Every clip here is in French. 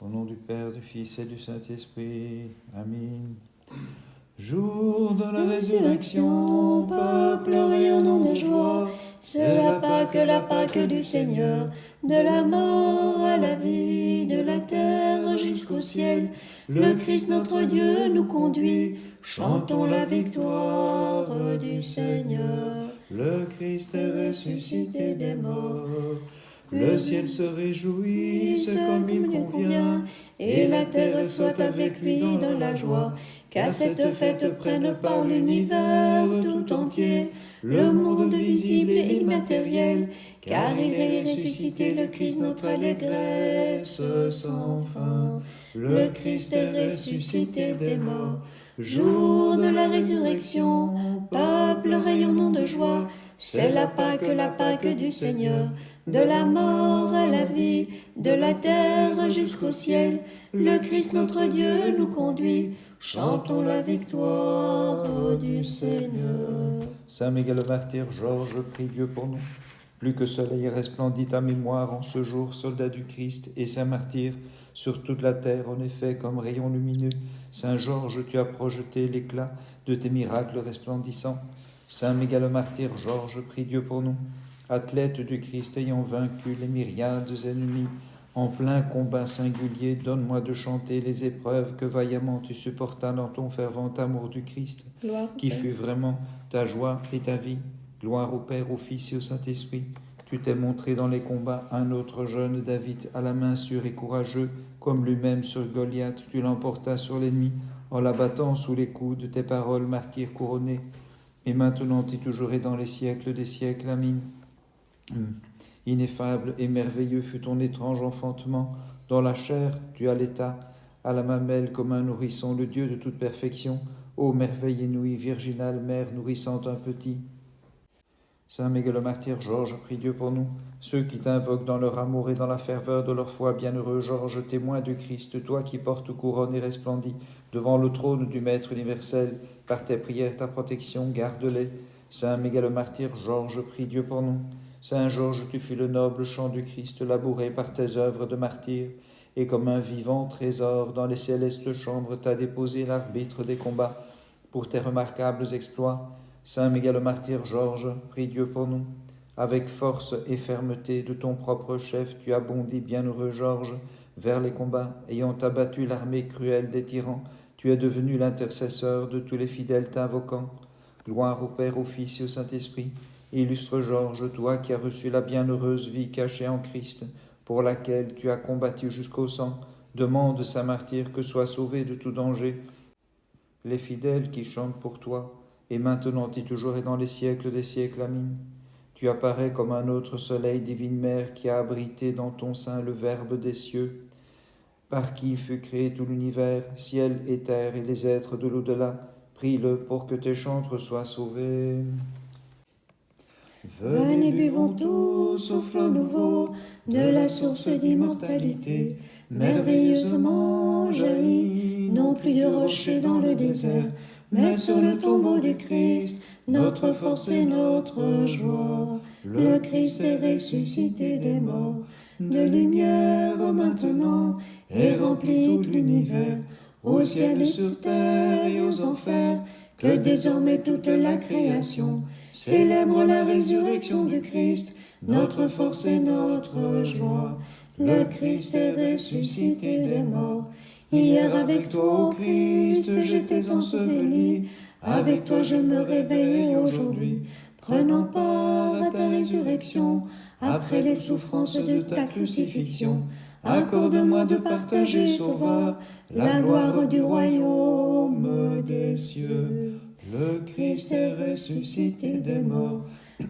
Au nom du Père, du Fils et du Saint-Esprit. Amen. Jour de la résurrection, peuple rayonnant de joie, c'est la Pâque du Seigneur, de la mort à la vie, de la terre jusqu'au ciel. Le Christ notre Dieu nous conduit, chantons la victoire du Seigneur. Le Christ est ressuscité des morts, le ciel se réjouit, c'est comme il convient, et la terre soit avec lui dans la joie. Qu'à cette fête prenne part l'univers tout entier, le monde visible et immatériel, car il est ressuscité, le Christ notre allégresse sans fin. Le Christ est ressuscité des morts, jour de la résurrection, peuple rayonnant de joie, c'est la Pâque du Seigneur. De la mort à la vie, de la terre jusqu'au ciel, le Christ notre Dieu nous conduit. Chantons la victoire du Seigneur. Saint Miguel le martyr, Georges, prie Dieu pour nous. Plus que soleil resplendit ta mémoire en ce jour, soldat du Christ et saint martyr, sur toute la terre, en effet, comme rayon lumineux. Saint Georges, tu as projeté l'éclat de tes miracles resplendissants. Saint Miguel le martyr, Georges, prie Dieu pour nous. Athlète du Christ ayant vaincu les myriades ennemis, en plein combat singulier, donne-moi de chanter les épreuves que vaillamment tu supportas dans ton fervent amour du Christ, qui fut vraiment ta joie et ta vie. Gloire au Père, au Fils et au Saint-Esprit. Tu t'es montré dans les combats un autre jeune David, à la main sûre et courageux, comme lui-même sur Goliath, tu l'emportas sur l'ennemi, en l'abattant sous les coups de tes paroles, martyr couronné. Et maintenant et toujours et dans les siècles des siècles. Amen. Ineffable et merveilleux fut ton étrange enfantement. Dans la chair, tu allaitas à la mamelle comme un nourrisson, le Dieu de toute perfection. Ô merveille inouïe, virginale mère nourrissant un petit. Saint Miguel le martyr, Georges, prie Dieu pour nous. Ceux qui t'invoquent dans leur amour et dans la ferveur de leur foi, bienheureux Georges, témoin du Christ, toi qui portes couronne et resplendis devant le trône du Maître universel, par tes prières, ta protection, garde-les. Saint Miguel le martyr, Georges, prie Dieu pour nous. Saint Georges, tu fus le noble chant du Christ, labouré par tes œuvres de martyr, et comme un vivant trésor dans les célestes chambres t'as déposé l'arbitre des combats pour tes remarquables exploits. Saint Miguel le martyr, Georges, prie Dieu pour nous. Avec force et fermeté de ton propre chef, tu as bondi, bienheureux Georges, vers les combats, ayant abattu l'armée cruelle des tyrans. Tu es devenu l'intercesseur de tous les fidèles t'invoquant. Gloire au Père, au Fils et au Saint-Esprit. Illustre Georges, toi qui as reçu la bienheureuse vie cachée en Christ, pour laquelle tu as combattu jusqu'au sang, demande, saint martyr, que soient sauvés de tout danger les fidèles qui chantent pour toi, et maintenant et toujours et dans les siècles des siècles. Amen. Tu apparais comme un autre soleil, divine mère, qui a abrité dans ton sein le Verbe des cieux, par qui fut créé tout l'univers, ciel et terre et les êtres de l'au-delà. Prie-le pour que tes chantres soient sauvés. Venez, buvons tous, souffle nouveau, de la source d'immortalité, merveilleusement jaillit, non plus de rocher dans le désert, mais sur le tombeau du Christ, notre force et notre joie. Le Christ est ressuscité des morts, de lumière maintenant, et remplit tout l'univers, au ciel et sur terre et aux enfers, que désormais toute la création célèbre la résurrection du Christ, notre force et notre joie. Le Christ est ressuscité des morts. Hier avec toi, ô Christ, j'étais enseveli. Avec toi je me réveille aujourd'hui, prenant part à ta résurrection. Après les souffrances de ta crucifixion, accorde-moi de partager, Sauveur, la gloire du royaume des cieux. Le Christ est ressuscité des morts.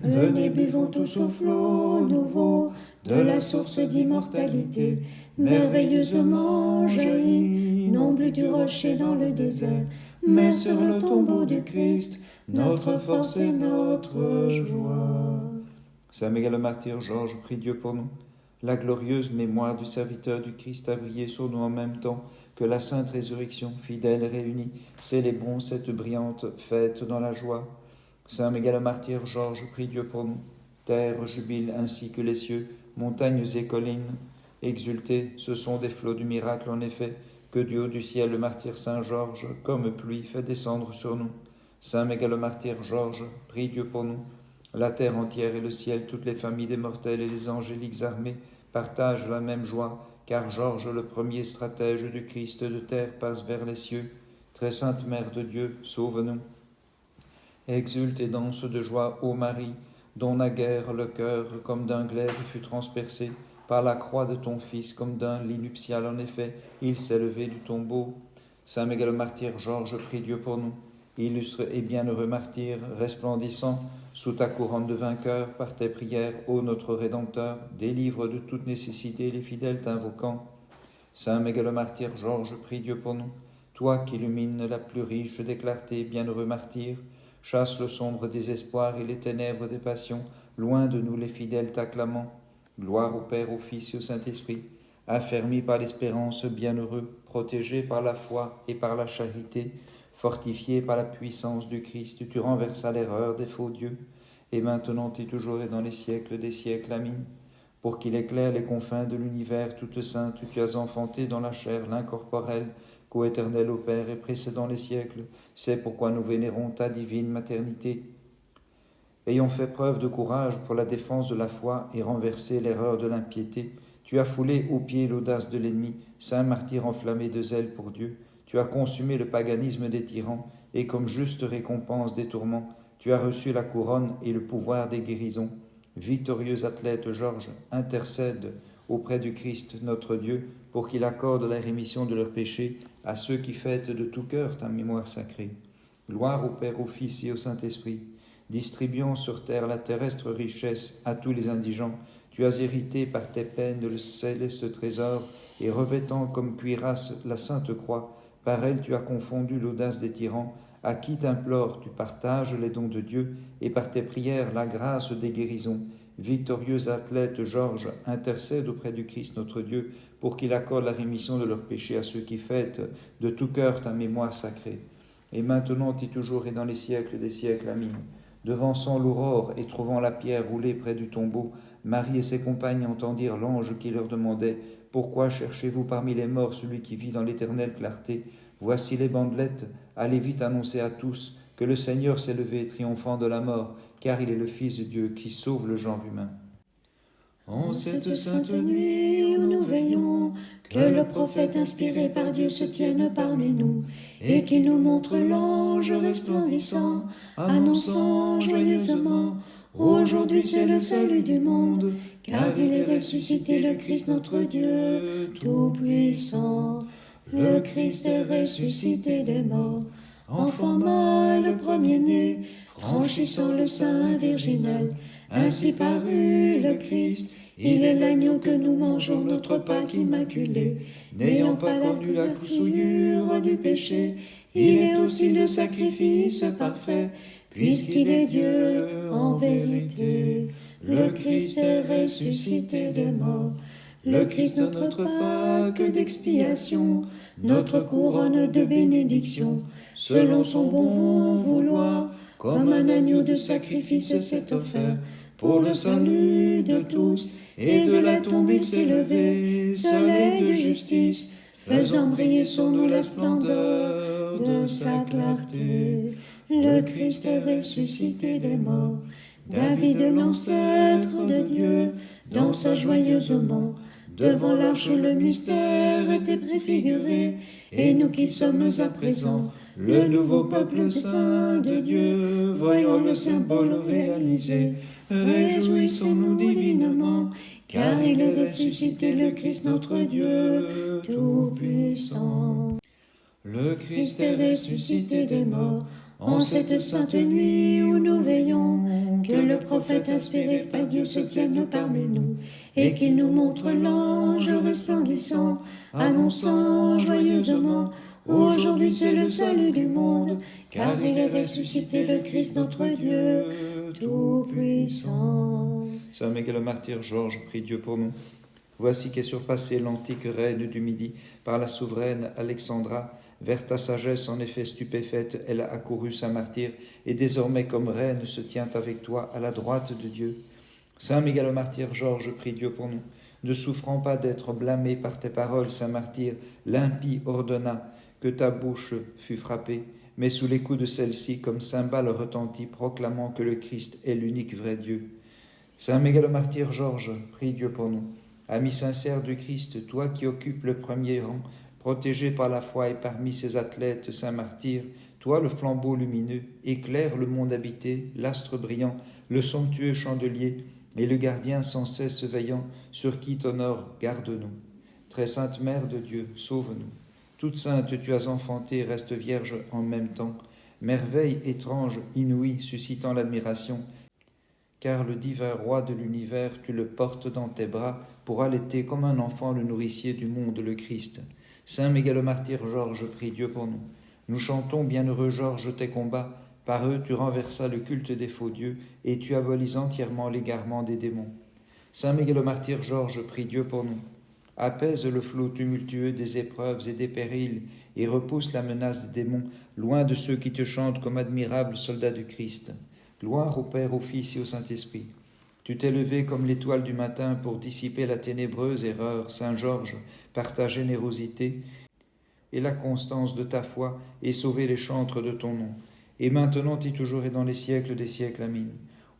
Venez, buvons tous au flot nouveau de la source d'immortalité, merveilleusement jaillit, non plus du rocher dans le désert, mais sur le tombeau du Christ, notre force et notre joie. Saint Miguel le martyr, Georges, prie Dieu pour nous. La glorieuse mémoire du serviteur du Christ a brillé sur nous en même temps que la sainte résurrection, fidèle et réunie. Célébrons cette brillante fête dans la joie. Saint Miguel le martyr, Georges, prie Dieu pour nous. Terre jubile ainsi que les cieux, montagnes et collines, Exultez, ce sont des flots du miracle en effet, que du haut du ciel le martyr Saint Georges, comme pluie, fait descendre sur nous. Saint mégalomartyr Georges, prie Dieu pour nous. La terre entière et le ciel, toutes les familles des mortels et les angéliques armées partagent la même joie, car Georges, le premier stratège du Christ de terre, passe vers les cieux. Très sainte Mère de Dieu, sauve-nous. Exulte et danse de joie, ô Marie, dont naguère le cœur, comme d'un glaive, fut transpercé par la croix de ton Fils, comme d'un lit nuptial. En effet, il s'est levé du tombeau. Saint mégalomartyr Georges, prie Dieu pour nous. Illustre et bienheureux martyr, resplendissant sous ta couronne de vainqueur, par tes prières, ô notre Rédempteur, délivre de toute nécessité les fidèles t'invoquant. Saint mégalomartyr Georges, prie Dieu pour nous. Toi qui illumines la plus riche des clartés, bienheureux martyr, chasse le sombre désespoir et les ténèbres des passions, loin de nous les fidèles t'acclamant. Gloire au Père, au Fils et au Saint-Esprit, affermis par l'espérance, bienheureux, protégés par la foi et par la charité, fortifiés par la puissance du Christ, tu renversas l'erreur des faux dieux, et maintenant et toujours et dans les siècles des siècles. Amen. Pour qu'il éclaire les confins de l'univers, toute sainte, tu as enfanté dans la chair l'incorporel, coéternel au Père et précédant les siècles. C'est pourquoi nous vénérons ta divine maternité. Ayant fait preuve de courage pour la défense de la foi et renversé l'erreur de l'impiété, tu as foulé aux pieds l'audace de l'ennemi, saint martyr enflammé de zèle pour Dieu. Tu as consumé le paganisme des tyrans, et comme juste récompense des tourments, tu as reçu la couronne et le pouvoir des guérisons. Victorieux athlète Georges, intercède auprès du Christ notre Dieu, pour qu'il accorde la rémission de leurs péchés à ceux qui fêtent de tout cœur ta mémoire sacrée. Gloire au Père, au Fils et au Saint-Esprit. Distribuant sur terre la terrestre richesse à tous les indigents, tu as hérité par tes peines le céleste trésor, et revêtant comme cuirasse la sainte croix, par elle tu as confondu l'audace des tyrans. À qui t'implore, tu partages les dons de Dieu, et par tes prières la grâce des guérisons. Victorieux athlète Georges, intercède auprès du Christ notre Dieu, pour qu'il accorde la rémission de leurs péchés à ceux qui fêtent de tout cœur ta mémoire sacrée. Et maintenant et toujours et dans les siècles des siècles. Amen. Devançant l'aurore et trouvant la pierre roulée près du tombeau, Marie et ses compagnes entendirent l'ange qui leur demandait « Pourquoi cherchez-vous parmi les morts celui qui vit dans l'éternelle clarté ? Voici les bandelettes, allez vite annoncer à tous que le Seigneur s'est levé, triomphant de la mort, car il est le Fils de Dieu qui sauve le genre humain. » En cette sainte nuit où nous veillons, que le prophète inspiré par Dieu se tienne parmi nous, et qu'il nous montre l'ange resplendissant, annonçant joyeusement, aujourd'hui c'est le salut du monde, car il est ressuscité le Christ notre Dieu tout-puissant. Le Christ est ressuscité des morts, enfant mâle premier-né, franchissant le sein virginal, ainsi parut le Christ. Il est l'agneau que nous mangeons, notre Pâque immaculé, n'ayant pas connu la souillure du péché. Il est aussi le sacrifice parfait, puisqu'il est Dieu en vérité. Le Christ est ressuscité des morts. Le Christ notre Pâque d'expiation, notre couronne de bénédiction, selon son bon vouloir, comme un agneau de sacrifice s'est offert, pour le salut de tous, et de la tombe il s'est levé, soleil de justice, faisant briller sur nous la splendeur de sa clarté. Le Christ est ressuscité des morts, David l'ancêtre de Dieu, dans sa joyeuse mort, devant l'arche le mystère était préfiguré, et nous qui sommes à présent le nouveau peuple saint de Dieu, voyant le symbole réalisé, réjouissons-nous divinement, car il est ressuscité le Christ notre Dieu tout-puissant. Le Christ est ressuscité des morts, en cette sainte nuit où nous veillons, que le prophète inspiré par Dieu se tienne parmi nous, et qu'il nous montre l'ange resplendissant, annonçant joyeusement, aujourd'hui c'est le salut du monde, car il est ressuscité le Christ notre Dieu tout-puissant. Saint mégalomartyr Georges, prie Dieu pour nous. Voici qu'est surpassée l'antique reine du Midi par la souveraine Alexandra. Vers ta sagesse, en effet stupéfaite, elle a accouru, saint martyr, et désormais comme reine se tient avec toi à la droite de Dieu. Saint mégalomartyr Georges, prie Dieu pour nous. ne souffrant pas d'être blâmé par tes paroles, saint martyr, l'impie ordonna que ta bouche fût frappée, mais sous les coups de celle-ci, comme cymbale retentit, proclamant que le Christ est l'unique vrai Dieu. Saint mégalomartyr Georges, prie Dieu pour nous. Ami sincère du Christ, toi qui occupes le premier rang, protégé par la foi et parmi ces athlètes saint martyrs, toi le flambeau lumineux, éclaire le monde habité, l'astre brillant, le somptueux chandelier, et le gardien sans cesse veillant, sur qui t'honore, garde-nous. Très sainte Mère de Dieu, sauve-nous. Toute sainte tu as enfanté, reste vierge en même temps, merveille étrange, inouïe, suscitant l'admiration, car le divin roi de l'univers, tu le portes dans tes bras pour allaiter comme un enfant le nourricier du monde, le Christ. Saint mégalomartyr Georges, prie Dieu pour nous. Nous chantons, bienheureux Georges, tes combats. Par eux, tu renversas le culte des faux dieux et tu abolis entièrement l'égarement des démons. Saint mégalomartyr Georges, prie Dieu pour nous. Apaise le flot tumultueux des épreuves et des périls et repousse la menace des démons, loin de ceux qui te chantent comme admirables soldats du Christ. Gloire au Père, au Fils et au Saint-Esprit. Tu t'es levé comme l'étoile du matin pour dissiper la ténébreuse erreur, Saint Georges, par ta générosité et la constance de ta foi, et sauver les chantres de ton nom. Et maintenant et toujours et dans les siècles des siècles. Amen.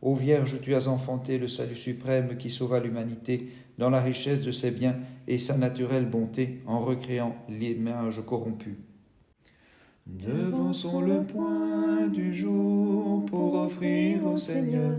Ô Vierge, tu as enfanté le salut suprême qui sauva l'humanité dans la richesse de ses biens et sa naturelle bonté, en recréant l'image corrompue. Devançons le point du jour pour offrir au Seigneur,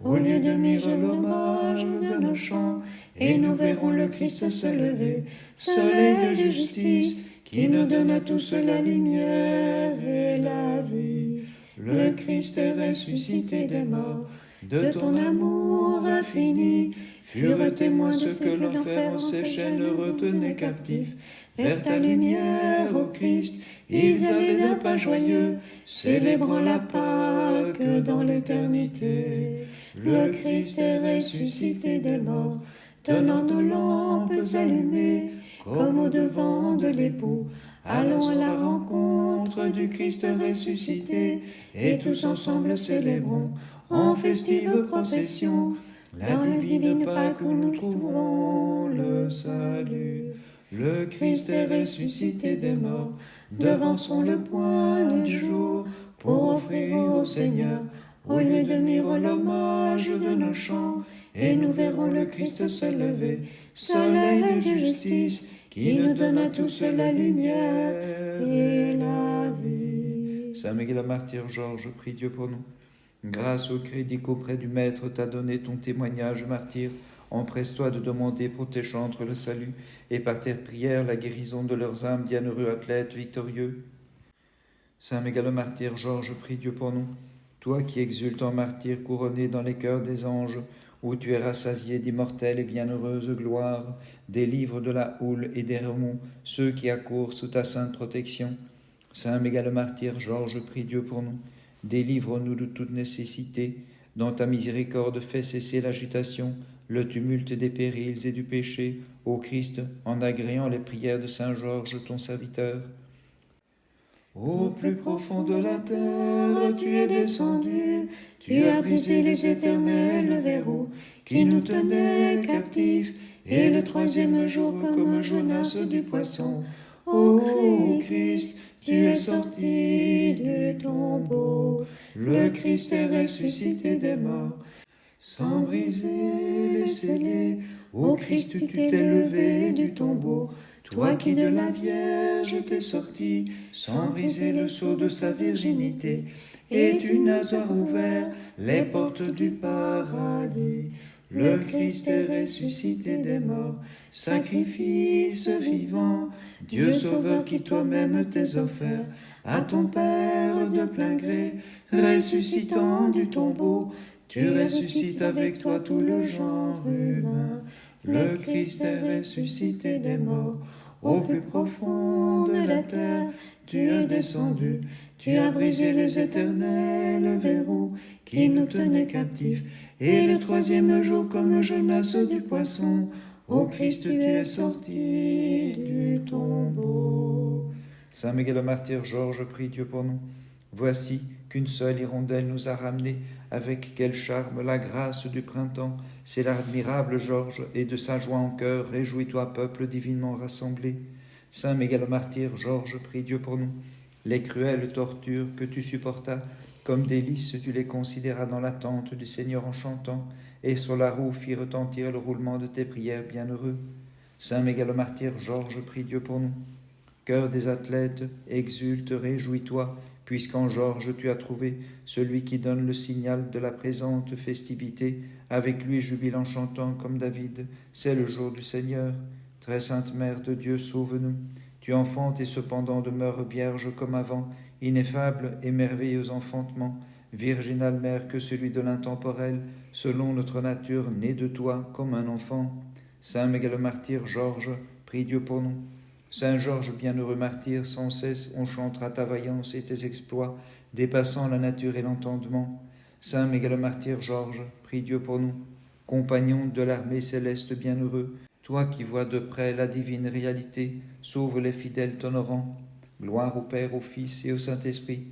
au lieu de mire l'hommage de nos chants, et nous verrons le Christ se lever, soleil de justice, qui nous donne à tous la lumière et la vie. Le Christ est ressuscité des morts, de ton amour infini, furent témoins ceux que l'enfer en ses chaînes retenait captifs. Vers ta lumière, ô Christ, ils avaient un pas joyeux, célébrant la Pâque dans l'éternité. Le Christ est ressuscité des morts, tenant nos lampes allumées, comme au devant de l'époux. Allons à la rencontre du Christ ressuscité, et tous ensemble célébrons en festive procession la divine Pâque où nous trouvons le salut. Le Christ est ressuscité des morts, devançons le point du jour pour offrir au Seigneur, au lieu de mire l'hommage de nos chants, et nous verrons le Christ se lever, soleil de justice, qui nous donne à tous la lumière et la vie. Saint mégalomartyr Georges, prie Dieu pour nous. Grâce au crédit qu'auprès du Maître t'a donné ton témoignage, martyr, empresse-toi de demander pour tes chantres le salut et par tes prières la guérison de leurs âmes, bienheureux athlètes victorieux. Saint mégalomartyr Georges, prie Dieu pour nous. Toi qui exultes en martyr couronné dans les cœurs des anges, où tu es rassasié d'immortelle et bienheureuse gloire, délivre de la houle et des remous ceux qui accourent sous ta sainte protection. Saint mégalomartyr Georges, prie Dieu pour nous. Délivre-nous de toute nécessité. Dans ta miséricorde, fais cesser l'agitation, le tumulte des périls et du péché, ô Christ, en agréant les prières de saint Georges, ton serviteur. Au plus profond de la terre, tu es descendu, tu as brisé les éternels verrous qui nous tenaient captifs, et le troisième jour, comme Jonas du poisson, ô Christ, tu es sorti du tombeau. Le Christ est ressuscité des morts, sans briser les scellés. Ô Christ, tu t'es levé du tombeau, toi qui de la Vierge t'es sorti, sans briser le sceau de sa virginité, et tu n'as ouvert les portes du paradis. Le Christ est ressuscité des morts, sacrifice vivant, Dieu sauveur qui toi-même t'es offert à ton Père de plein gré, ressuscitant du tombeau, tu ressuscites avec toi tout le genre humain. Le Christ est ressuscité des morts, au plus profond de la terre, tu es descendu, tu as brisé les éternels verrous qui nous tenaient captifs, et le troisième jour, comme Jonas du poisson, ô Christ, tu es sorti du tombeau. Saint mégalomartyr Georges, prie Dieu pour nous. Voici, qu'une seule hirondelle nous a ramenés. Avec quel charme la grâce du printemps, c'est l'admirable Georges, et de sa joie en cœur, réjouis-toi, peuple divinement rassemblé. Saint mégalomartyr Georges, prie Dieu pour nous. Les cruelles tortures que tu supportas, comme délices tu les considéras dans l'attente du Seigneur en chantant, et sur la roue fit retentir le roulement de tes prières bienheureux. Saint mégalomartyr Georges, prie Dieu pour nous. Cœur des athlètes, exulte, réjouis-toi, puisqu'en Georges tu as trouvé celui qui donne le signal de la présente festivité. Avec lui jubile en chantant comme David, c'est le jour du Seigneur. Très sainte Mère de Dieu, sauve-nous. Tu enfantes et cependant demeures vierge comme avant, ineffable et merveilleux enfantement, virginale Mère que celui de l'intemporel, selon notre nature, né de toi comme un enfant. Saint mégalomartyr Georges, prie Dieu pour nous. Saint Georges, bienheureux martyr, sans cesse on chantera ta vaillance et tes exploits, dépassant la nature et l'entendement. Saint mégalomartyr Georges, prie Dieu pour nous. Compagnon de l'armée céleste bienheureux, toi qui vois de près la divine réalité, sauve les fidèles t'honorant. Gloire au Père, au Fils et au Saint-Esprit.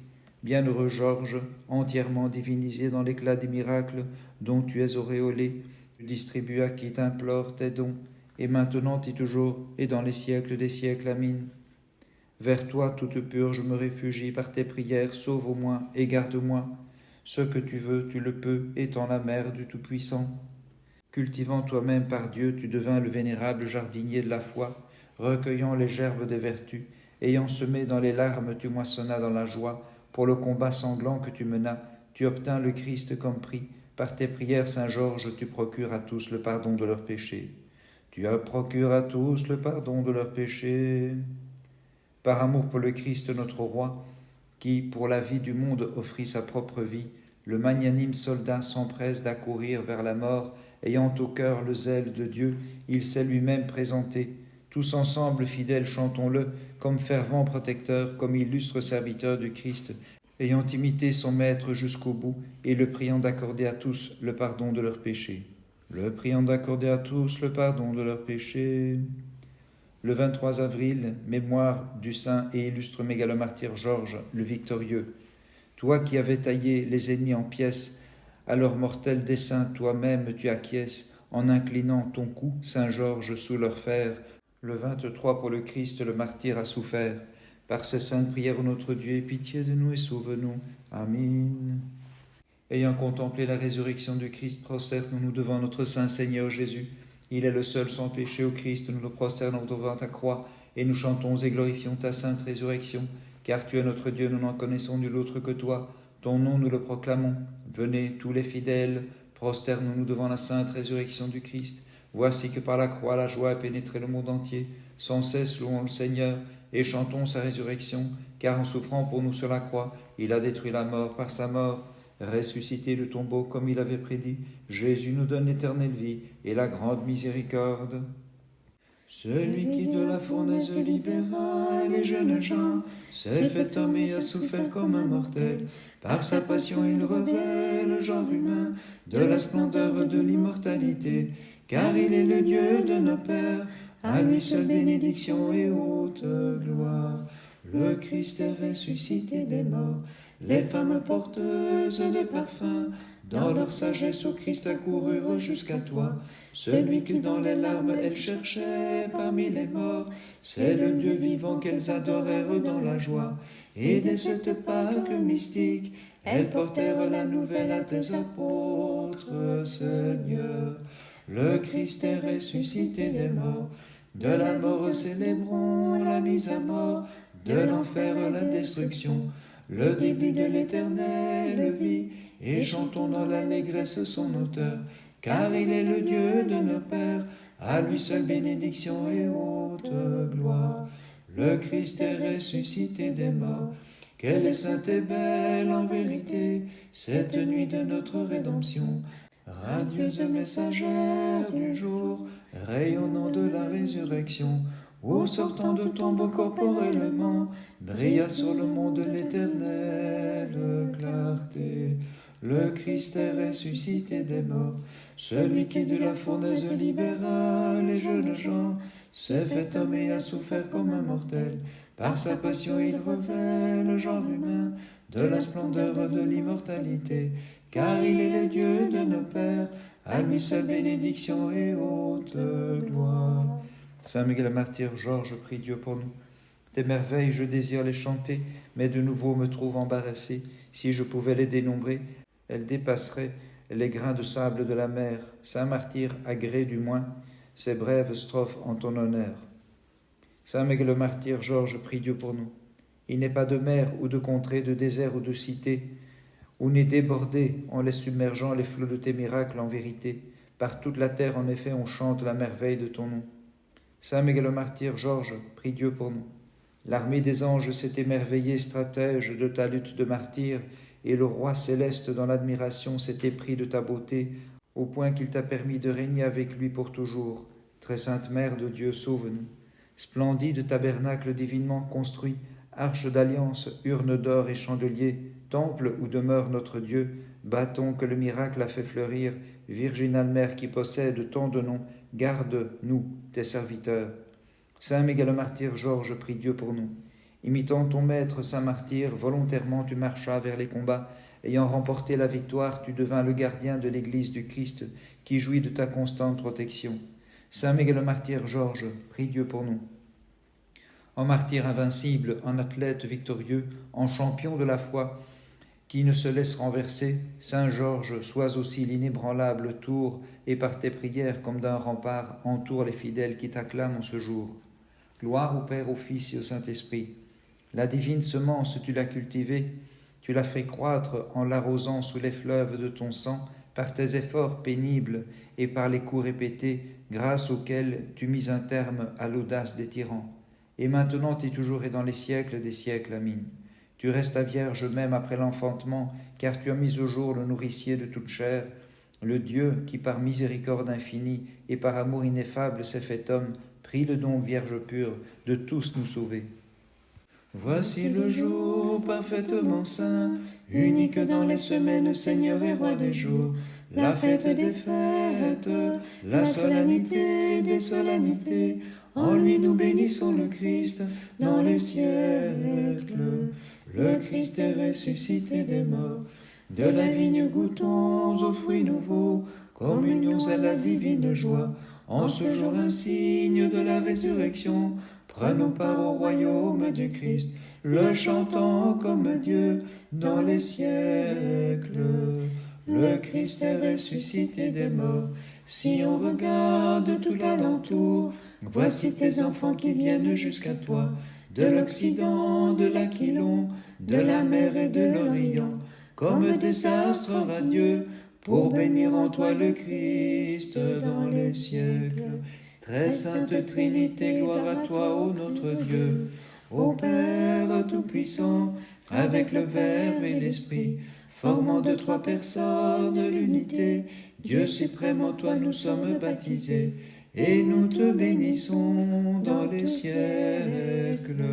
Bienheureux Georges, entièrement divinisé dans l'éclat des miracles dont tu es auréolé, tu distribues à qui t'implore tes dons, et maintenant et toujours, et dans les siècles des siècles. Amin. Vers toi, toute pure, je me réfugie par tes prières, sauve au moins et garde-moi. Ce que tu veux, tu le peux, étant la mère du Tout-Puissant. Cultivant toi-même par Dieu, tu devins le vénérable jardinier de la foi, recueillant les gerbes des vertus, ayant semé dans les larmes, tu moissonnas dans la joie. Pour le combat sanglant que tu menas, tu obtins le Christ comme prix. Par tes prières, Saint Georges, tu procures à tous le pardon de leurs péchés. Tu procures à tous le pardon de leurs péchés. Par amour pour le Christ notre roi, qui, pour la vie du monde, offrit sa propre vie, le magnanime soldat s'empresse d'accourir vers la mort, ayant au cœur le zèle de Dieu, il s'est lui-même présenté. Tous ensemble, fidèles, chantons-le, comme fervent protecteur, comme illustre serviteur du Christ, ayant imité son Maître jusqu'au bout, et le priant d'accorder à tous le pardon de leurs péchés. Le priant d'accorder à tous le pardon de leurs péchés. Le 23 avril, mémoire du saint et illustre mégalomartyr Georges le Victorieux. Toi qui avais taillé les ennemis en pièces, à leur mortel dessein toi-même tu acquiesces, en inclinant ton cou, Saint Georges, sous leur fer. Le 23 pour le Christ, le martyr a souffert. Par ces saintes prières, notre Dieu, aie pitié de nous et sauve-nous. Amin. Ayant contemplé la résurrection du Christ, prosternons-nous devant notre Saint Seigneur Jésus. Il est le seul sans péché. Au Christ, nous nous prosternons devant ta croix, et nous chantons et glorifions ta sainte résurrection. Car tu es notre Dieu, nous n'en connaissons nul autre que toi. Ton nom, nous le proclamons. Venez, tous les fidèles, prosternons-nous devant la sainte résurrection du Christ. Voici que par la croix, la joie a pénétré le monde entier. Sans cesse, louons le Seigneur, et chantons sa résurrection. Car en souffrant pour nous sur la croix, il a détruit la mort par sa mort. Ressuscité du tombeau comme il avait prédit, Jésus nous donne l'éternelle vie et la grande miséricorde. Celui qui de la fournaise libéra les jeunes gens, s'est fait homme et a souffert comme un mortel. Par sa passion il revêt le genre humain de la splendeur de l'immortalité, car il est le Dieu de nos pères, à lui seule bénédiction et haute gloire. Le Christ est ressuscité des morts, les femmes porteuses de parfums, dans leur sagesse au Christ accoururent jusqu'à toi. Celui que dans les larmes elles cherchaient parmi les morts, c'est le Dieu vivant qu'elles adorèrent dans la joie. Et dès cette Pâque mystique, elles portèrent la nouvelle à tes apôtres, Seigneur. Le Christ est ressuscité des morts, de la mort célébrons la mise à mort, de l'enfer la destruction, le début de l'éternelle vie, et chantons dans l'allégresse son auteur, car il est le Dieu de nos pères, à lui seule bénédiction et haute gloire. Le Christ est ressuscité des morts, qu'elle est sainte et belle en vérité, cette nuit de notre rédemption. Radieuse messagère du jour, rayonnant de la résurrection, où sortant de tombe corporellement, brilla sur le monde l'éternelle clarté. Le Christ est ressuscité des morts, celui qui de la fournaise libéra les jeunes gens, s'est fait homme et a souffert comme un mortel. Par sa passion il revêt le genre humain de la splendeur de l'immortalité, car il est le Dieu de nos pères, à lui seul bénédiction et haute gloire. Saint Miguel le martyr, Georges, prie Dieu pour nous. Tes merveilles, je désire les chanter, mais de nouveau me trouve embarrassé. Si je pouvais les dénombrer, elles dépasseraient les grains de sable de la mer. Saint martyr, agrée du moins ces brèves strophes en ton honneur. Saint Miguel le martyr, Georges, prie Dieu pour nous. Il n'est pas de mer ou de contrée, de désert ou de cité, où n'est débordé en les submergeant les flots de tes miracles en vérité. Par toute la terre, en effet, on chante la merveille de ton nom. Saint Miguel le martyr, Georges, prie Dieu pour nous. L'armée des anges s'est émerveillée, stratège de ta lutte de martyr, et le roi céleste dans l'admiration s'est épris de ta beauté, au point qu'il t'a permis de régner avec lui pour toujours. Très sainte Mère de Dieu, sauve-nous. Splendide tabernacle divinement construit, arche d'alliance, urne d'or et chandelier, temple où demeure notre Dieu, bâton que le miracle a fait fleurir, virginale Mère qui possède tant de noms, garde-nous, tes serviteurs. Saint Miguel le martyr, Georges, prie Dieu pour nous. Imitant ton maître, Saint martyr, volontairement tu marchas vers les combats. Ayant remporté la victoire, tu devins le gardien de l'Église du Christ, qui jouit de ta constante protection. Saint Miguel le martyr, Georges, prie Dieu pour nous. En martyr invincible, en athlète victorieux, en champion de la foi, qui ne se laisse renverser, Saint Georges, sois aussi l'inébranlable tour, et par tes prières, comme d'un rempart, entoure les fidèles qui t'acclament en ce jour. Gloire au Père, au Fils et au Saint-Esprit. La divine semence, tu l'as cultivée, tu l'as fait croître en l'arrosant sous les fleuves de ton sang, par tes efforts pénibles et par les coups répétés, grâce auxquels tu mis un terme à l'audace des tyrans. Et maintenant et toujours et dans les siècles des siècles. Amin. Tu restes vierge même après l'enfantement, car tu as mis au jour le nourricier de toute chair, le Dieu qui par miséricorde infinie et par amour ineffable s'est fait homme. Prie-le donc, Vierge pure, de tous nous sauver. Voici le jour parfaitement saint, unique dans les semaines, Seigneur et Roi des jours, la fête des fêtes, la solennité des solennités. En lui nous bénissons le Christ dans les siècles. Le Christ est ressuscité des morts. De la vigne goûtons aux fruits nouveaux, communions à la divine joie. En ce jour insigne de la résurrection, prenons part au royaume du Christ, le chantant comme Dieu dans les siècles. Le Christ est ressuscité des morts. Si on regarde tout alentour, voici tes enfants qui viennent jusqu'à toi, de l'Occident, de l'Aquilon, de la mer et de l'Orient, comme des astres radieux, pour bénir en toi le Christ dans les siècles. Très sainte Trinité, gloire à toi, ô notre Dieu, ô Père Tout-Puissant, avec le Verbe et l'Esprit, formant de trois personnes l'unité, Dieu suprême, en toi nous sommes baptisés, et nous te bénissons dans les siècles.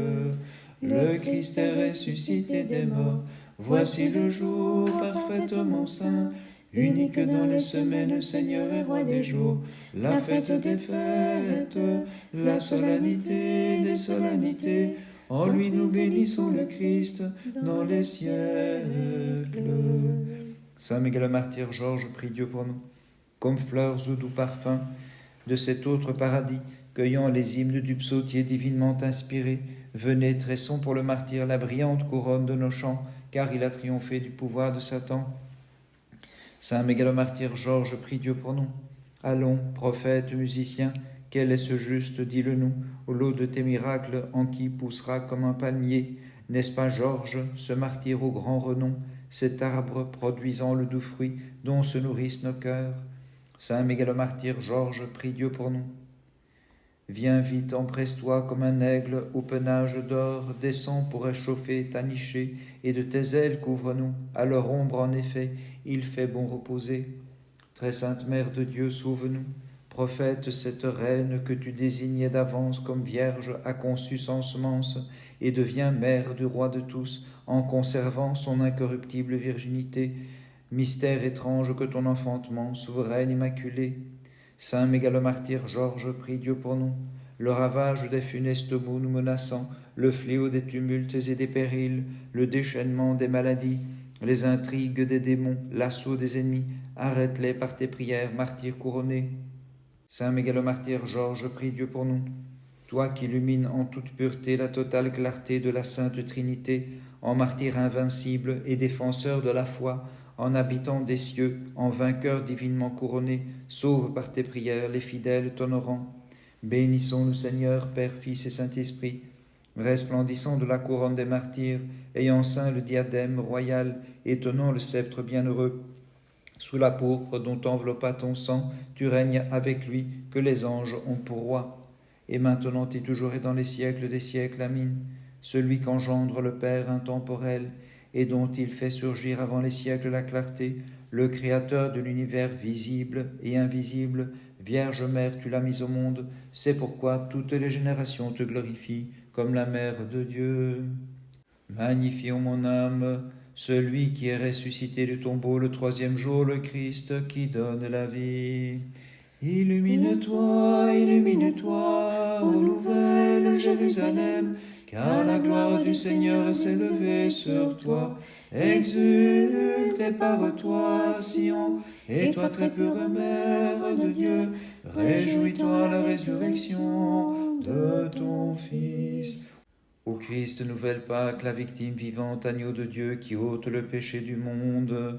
Le Christ est ressuscité des morts, voici le jour parfaitement saint, unique dans les semaines, Seigneur et Roi des jours, la fête des fêtes, la solennité des solennités. En lui nous bénissons le Christ dans les siècles. Saint Miguel le martyr, Georges, prie Dieu pour nous. Comme fleurs ou doux parfums de cet autre paradis, cueillant les hymnes du psautier divinement inspiré, venez, tressons pour le martyr la brillante couronne de nos chants, car il a triomphé du pouvoir de Satan. Saint Miguel le martyr, Georges, prie Dieu pour nous. Allons, prophètes, musiciens, quel est ce juste, dis-le-nous, au lot de tes miracles, en qui poussera comme un palmier, n'est-ce pas Georges, ce martyr au grand renom, cet arbre produisant le doux fruit dont se nourrissent nos cœurs? Saint Miguel le martyr, Georges, prie Dieu pour nous. Viens vite, empresse-toi comme un aigle au pennage d'or, descends pour réchauffer ta nichée, et de tes ailes couvre-nous, à leur ombre en effet, il fait bon reposer. Très sainte Mère de Dieu, sauve-nous. Prophète, cette reine que tu désignais d'avance comme vierge a conçu sans semence, et devient mère du roi de tous, en conservant son incorruptible virginité. Mystère étrange que ton enfantement, souveraine immaculée. Saint Miguel le martyr, Georges, prie Dieu pour nous. le ravage des funestes maux nous menaçant, le fléau des tumultes et des périls, le déchaînement des maladies, les intrigues des démons, l'assaut des ennemis, arrête-les par tes prières, martyr couronné. Saint mégalomartyr Georges, prie Dieu pour nous. Toi qui illumines en toute pureté la totale clarté de la Sainte Trinité, en martyr invincible et défenseur de la foi, en habitant des cieux, en vainqueur divinement couronné, sauve par tes prières les fidèles t'honorant. Bénissons le Seigneur, Père, Fils et Saint-Esprit, resplendissant de la couronne des martyrs, ayant ceint le diadème royal et tenant le sceptre bienheureux. Sous la pourpre dont enveloppa ton sang, tu règnes avec lui, que les anges ont pour roi. Et maintenant et toujours et dans les siècles des siècles, Amin. Celui qu'engendre le Père intemporel, et dont il fait surgir avant les siècles la clarté, le Créateur de l'univers visible et invisible, Vierge Mère, tu l'as mise au monde, c'est pourquoi toutes les générations te glorifient comme la Mère de Dieu. Magnifions mon âme, celui qui est ressuscité du tombeau le troisième jour, le Christ qui donne la vie. Illumine-toi, illumine-toi, ô nouvelle Jérusalem, car la gloire du Seigneur s'est levée sur toi. Exulte et pare-toi, Sion, et toi très pure Mère de Dieu, réjouis-toi à la résurrection de ton Fils. Ô Christ, nouvelle Pâque, la victime vivante, agneau de Dieu qui ôte le péché du monde,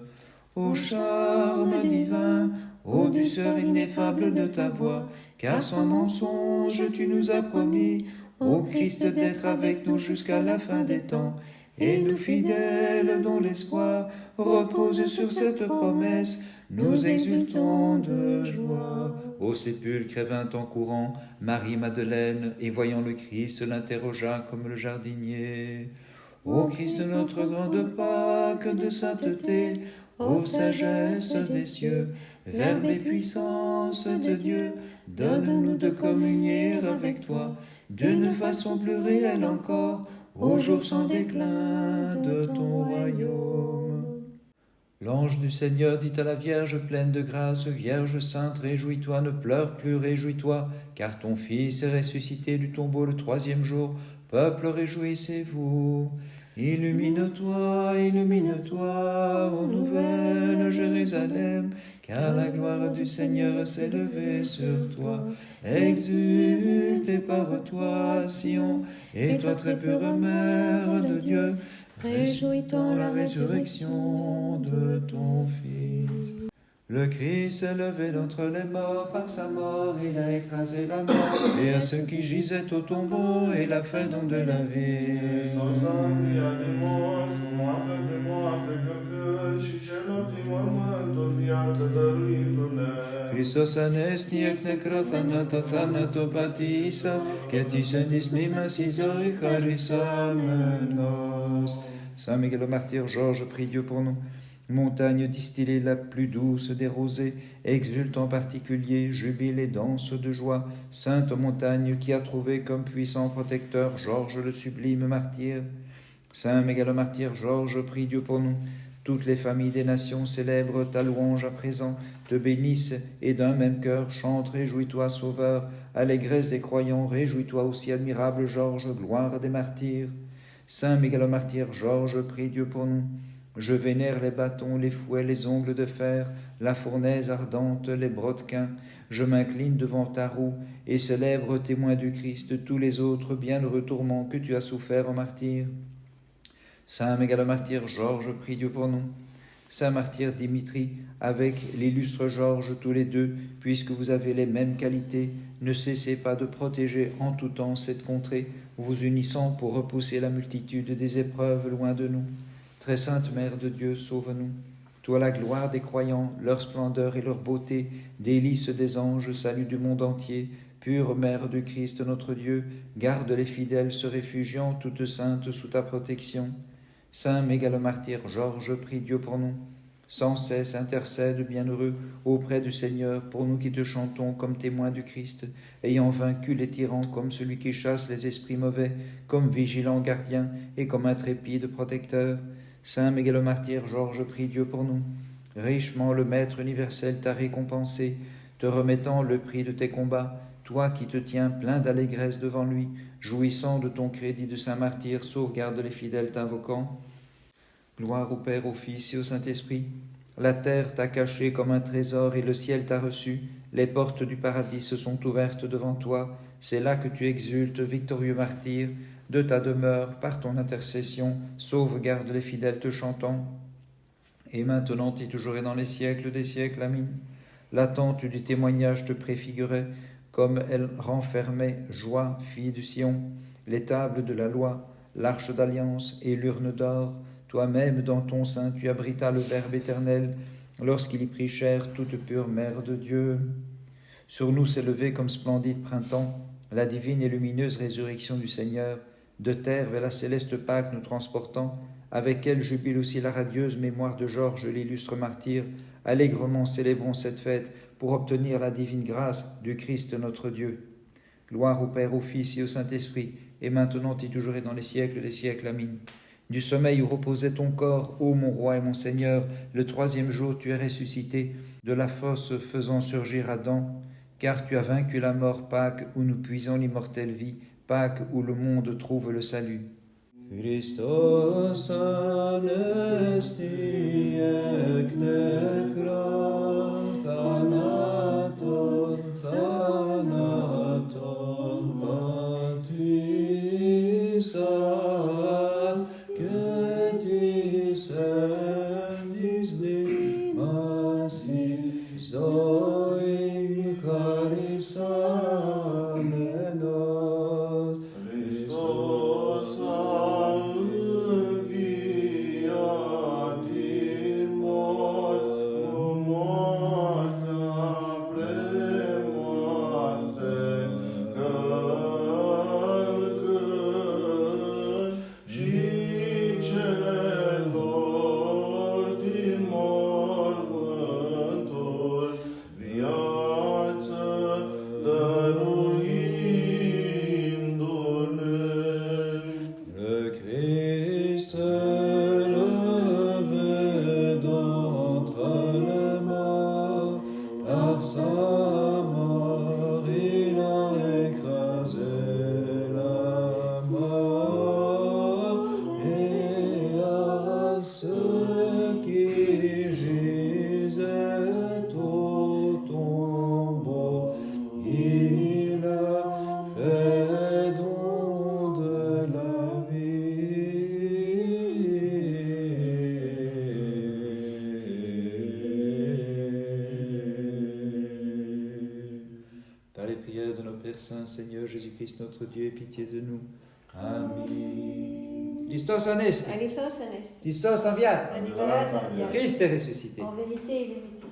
ô charme divin, ô douceur ineffable de ta voix, car sans mensonge tu nous as promis, ô Christ, d'être avec nous jusqu'à la fin des temps. Et nous fidèles dont l'espoir repose sur cette promesse, nous exultons de joie. Au sépulcre vint en courant Marie-Madeleine, et voyant le Christ, l'interrogea comme le jardinier. Ô Christ, notre grande Pâque de sainteté, ô sagesse des cieux, Verbe et puissance de Dieu, donne-nous de communier avec toi d'une façon plus réelle encore, au jour sans déclin de ton royaume. L'ange du Seigneur dit à la Vierge pleine de grâce, Vierge sainte, réjouis-toi, ne pleure plus, réjouis-toi, car ton Fils est ressuscité du tombeau le troisième jour. Peuple, réjouissez-vous. Illumine-toi, illumine-toi, ô nouvelle Jérusalem, car la gloire du Seigneur s'est levée sur toi. Exulte et pare-toi, Sion, et toi très pure Mère de Dieu, réjouis-toi à la résurrection de ton Fils. Le Christ s'est levé d'entre les morts, par sa mort il a écrasé la mort, et à ceux qui gisaient au tombeau, il a fait don de la vie. Christos anesti ek necrothanato thanato patisa, ketis endis mimasis eucharisamenos. Saint Miguel le martyr, Georges, prie Dieu pour nous. Montagne distillée la plus douce des rosées, exulte en particulier, jubile et danse de joie, sainte montagne qui a trouvé comme puissant protecteur Georges le sublime martyr. Saint mégalomartyr Georges, prie Dieu pour nous. Toutes les familles des nations célèbrent ta louange à présent, te bénissent et d'un même cœur chantent, réjouis-toi Sauveur, allégresse des croyants, réjouis-toi aussi admirable Georges, gloire des martyrs. Saint mégalomartyr Georges, prie Dieu pour nous. Je vénère les bâtons, les fouets, les ongles de fer, la fournaise ardente, les brodequins. Je m'incline devant ta roue et célèbre, témoin du Christ, tous les autres bienheureux tourments que tu as soufferts en martyr. Saint mégalomartyr Georges, prie Dieu pour nous. Saint martyr Dimitri, avec l'illustre Georges, tous les deux, puisque vous avez les mêmes qualités, ne cessez pas de protéger en tout temps cette contrée, vous unissant pour repousser la multitude des épreuves loin de nous. Très sainte Mère de Dieu, sauve-nous. Toi la gloire des croyants, leur splendeur et leur beauté, délices des anges, salut du monde entier, pure Mère du Christ notre Dieu, garde les fidèles se réfugiant toutes saintes sous ta protection. Saint mégalomartyr Georges, prie Dieu pour nous. Sans cesse intercède, bienheureux, auprès du Seigneur, pour nous qui te chantons comme témoins du Christ, ayant vaincu les tyrans comme celui qui chasse les esprits mauvais, comme vigilant gardien et comme intrépide protecteur. Saint mégalomartyr Georges, prie Dieu pour nous. Richement le Maître universel t'a récompensé, te remettant le prix de tes combats, toi qui te tiens plein d'allégresse devant lui, jouissant de ton crédit de saint martyr, sauvegarde les fidèles t'invoquant. Gloire au Père, au Fils et au Saint-Esprit. La terre t'a caché comme un trésor et le ciel t'a reçu. Les portes du paradis se sont ouvertes devant toi. C'est là que tu exultes, victorieux martyr. De ta demeure, par ton intercession, sauvegarde les fidèles te chantant. Et maintenant et toujours et dans les siècles des siècles. Amen. L'attente du témoignage te préfigurait, comme elle renfermait joie, fille du Sion, les tables de la loi, l'arche d'alliance et l'urne d'or. Toi-même, dans ton sein, tu abritas le Verbe éternel, lorsqu'il y prit chair, toute pure Mère de Dieu. Sur nous s'est levée comme splendide printemps la divine et lumineuse résurrection du Seigneur, de terre vers la céleste Pâque nous transportant. Avec elle jubile aussi la radieuse mémoire de Georges, l'illustre martyr. Allègrement célébrons cette fête pour obtenir la divine grâce du Christ notre Dieu. Gloire au Père, au Fils et au Saint-Esprit, et maintenant et toujours et dans les siècles des siècles. Amen. Du sommeil où reposait ton corps, ô mon roi et mon Seigneur, le troisième jour tu es ressuscité, de la fosse faisant surgir Adam, car tu as vaincu la mort, Pâques, où nous puisons l'immortelle vie, Pâques, où le monde trouve le salut. Christos anesti ec necra, thanaton patis accetis endis dimasis doi caris amenos. Christos Seigneur Jésus-Christ notre Dieu, aie pitié de nous. Amen. Christos anesti. Alethos anesti. Christos enviat. Admitterat. Christ est ressuscité. En vérité, il est Messie.